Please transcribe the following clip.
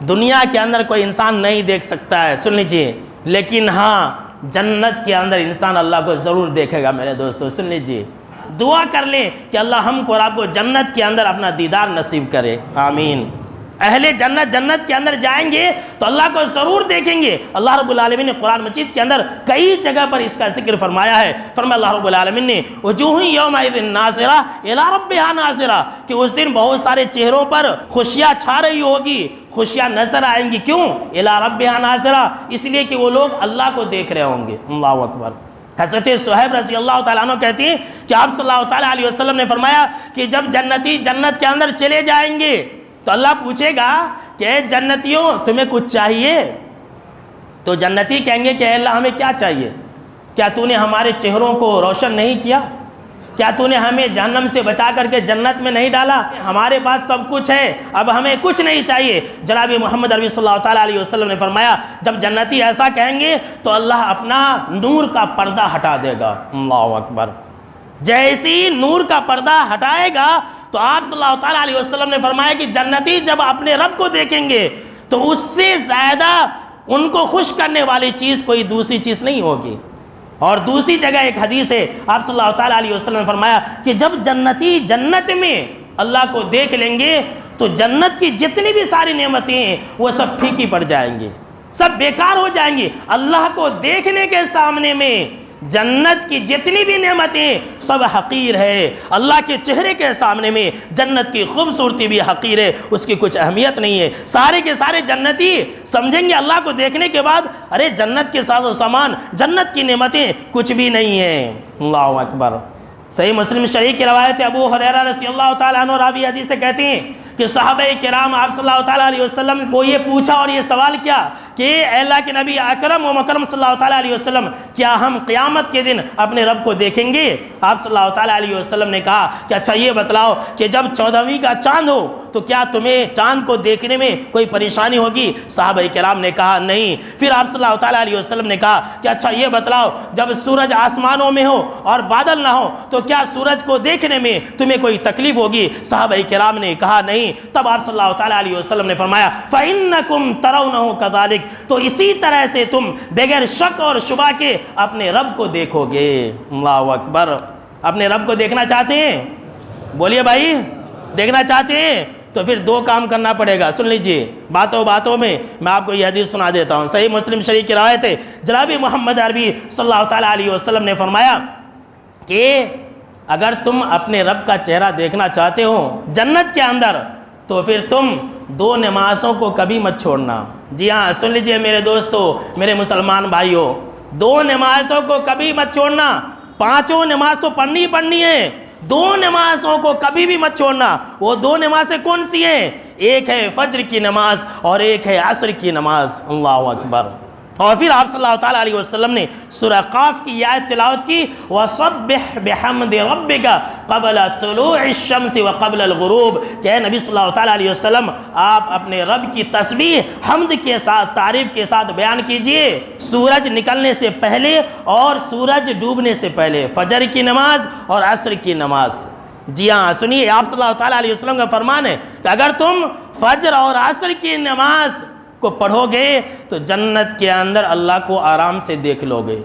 دنیا کے اندر کوئی انسان نہیں دیکھ سکتا ہے، سن لیجیے، لیکن ہاں جنت کے اندر انسان اللہ کو ضرور دیکھے گا میرے دوستو، سن لیجیے۔ دعا کر لیں کہ اللہ ہم کو اور آپ کو جنت کے اندر اپنا دیدار نصیب کرے، آمین۔ اہل جنت جنت کے اندر جائیں گے تو اللہ کو ضرور دیکھیں گے۔ اللہ رب العالمین نے قرآن مجید کے اندر کئی جگہ پر اس کا ذکر فرمایا ہے۔ فرمایا اللہ رب العالمین نے وجوہ یومئذ ناظرہ الی ربہا ناظرہ، کہ اس دن بہت سارے چہروں پر خوشیاں چھا رہی ہوگی، خوشیاں نظر آئیں گی، کیوں؟ الی ربہا ناظرہ، اس لیے کہ وہ لوگ اللہ کو دیکھ رہے ہوں گے۔ اللہ اکبر۔ حضرت صہیب رضی اللہ تعالیٰ عنہ کہتی ہیں کہ آپ صلی اللہ تعالیٰ علیہ وسلم نے فرمایا کہ جب جنتی جنت کے اندر چلے جائیں گے تو اللہ پوچھے گا کہ اے جنتیوں تمہیں کچھ چاہیے؟ تو جنتی کہیں گے کہ اے اللہ ہمیں کیا چاہیے؟ کیا تو نے ہمارے چہروں کو روشن نہیں کیا؟ کیا تو نے ہمیں جہنم سے بچا کر کے جنت میں نہیں ڈالا؟ ہمارے پاس سب کچھ ہے، اب ہمیں کچھ نہیں چاہیے۔ جناب محمد عربی صلی اللہ تعالیٰ علیہ وسلم نے فرمایا جب جنتی ایسا کہیں گے تو اللہ اپنا نور کا پردہ ہٹا دے گا۔ اللہ اکبر۔ جیسی نور کا پردہ ہٹائے گا تو آپ صلی اللہ تعالیٰ علیہ وسلم نے فرمایا کہ جنتی جب اپنے رب کو دیکھیں گے تو اس سے زیادہ ان کو خوش کرنے والی چیز کوئی دوسری چیز نہیں ہوگی۔ اور دوسری جگہ ایک حدیث ہے، آپ صلی اللہ تعالیٰ علیہ وسلم نے فرمایا کہ جب جنتی جنت میں اللہ کو دیکھ لیں گے تو جنت کی جتنی بھی ساری نعمتیں ہیں وہ سب پھیکی پڑ جائیں گی، سب بیکار ہو جائیں گی۔ اللہ کو دیکھنے کے سامنے میں جنت کی جتنی بھی نعمتیں سب حقیر ہے، اللہ کے چہرے کے سامنے میں جنت کی خوبصورتی بھی حقیر ہے، اس کی کچھ اہمیت نہیں ہے۔ سارے کے سارے جنتی سمجھیں گے اللہ کو دیکھنے کے بعد ارے جنت کے ساز و سامان، جنت کی نعمتیں کچھ بھی نہیں ہیں۔ اللہ اکبر۔ صحیح مسلم شریف کی روایت ہے، ابو ہریرہ رضی اللہ تعالیٰ عنہ راوی حدیث سے کہتے ہیں کہ صحابہ کرام آپ صلی اللہ تعالیٰ علیہ وسلم کو یہ پوچھا اور یہ سوال کیا کہ اے اللہ کے نبی اکرم و مکرم صلی اللہ تعالیٰ علیہ وسلم کیا ہم قیامت کے دن اپنے رب کو دیکھیں گے؟ آپ صلی اللہ تعالیٰ علیہ وسلم نے کہا کہ اچھا یہ بتلاؤ کہ جب 14ویں کا چاند ہو تو کیا تمہیں چاند کو دیکھنے میں کوئی پریشانی ہوگی؟ صحابہ کرام نے کہا نہیں۔ پھر آپ صلی اللہ تعالیٰ علیہ وسلم نے کہا کہ اچھا یہ بتلاؤ جب سورج آسمانوں میں ہو اور بادل نہ ہو تو کیا سورج کو دیکھنے میں تمہیں کوئی تکلیف ہوگی؟ صحابہ کرام نے کہا نہیں۔ تب آپ صلی اللہ تعالیٰ علیہ وسلم نے فرمایا فَإِنَّكُمْ تَرَوْنَهُ كَذَلِكَ، تو اسی طرح سے تم بغیر شک اور شبہ کے اپنے رب کو دیکھو گے۔ اللہ اکبر۔ اپنے رب کو دیکھنا چاہتے ہیں؟ بولیے بھائی، دیکھنا چاہتے ہیں تو پھر دو کام کرنا پڑے گا، سن لیجئے۔ باتوں میں میں آپ کو یہ حدیث سنا دیتا ہوں، صحیح مسلم شریف کی روایت ہے، جناب محمد عربی صلی اللہ تعالیٰ علیہ وسلم نے فرمایا کہ اگر تم اپنے رب کا چہرہ دیکھنا چاہتے ہو جنت کے اندر تو پھر تم 2 نمازوں کو کبھی مت چھوڑنا۔ جی ہاں سن لیجئے میرے دوستو، میرے مسلمان بھائیوں، 2 نمازوں کو کبھی مت چھوڑنا۔ 5 نماز تو پڑھنی ہے، 2 نمازوں کو کبھی بھی مت چھوڑنا۔ وہ 2 نمازیں کون سی ہیں؟ ایک ہے فجر کی نماز اور ایک ہے عصر کی نماز۔ اللہ اکبر۔ اور پھر آپ صلی اللہ تعالیٰ علیہ وسلم نے سورہ قاف کی آیت تلاوت کی وَصَبِّحْ بِحَمْدِ رَبِّكَ قَبْلَ طُلُوعِ الشَّمْسِ وَقَبْلَ الْغُرُوبِ، کہ اے نبی صلی اللہ تعالیٰ علیہ وسلم آپ اپنے رب کی تسبیح حمد کے ساتھ، تعریف کے ساتھ بیان کیجئے سورج نکلنے سے پہلے اور سورج ڈوبنے سے پہلے، فجر کی نماز اور عصر کی نماز۔ جی ہاں سنیے، آپ صلی اللہ تعالیٰ علیہ وسلم کا فرمان ہے کہ اگر تم فجر اور عصر کی نماز کو پڑھو گے تو جنت کے اندر اللہ کو آرام سے دیکھ لو گے۔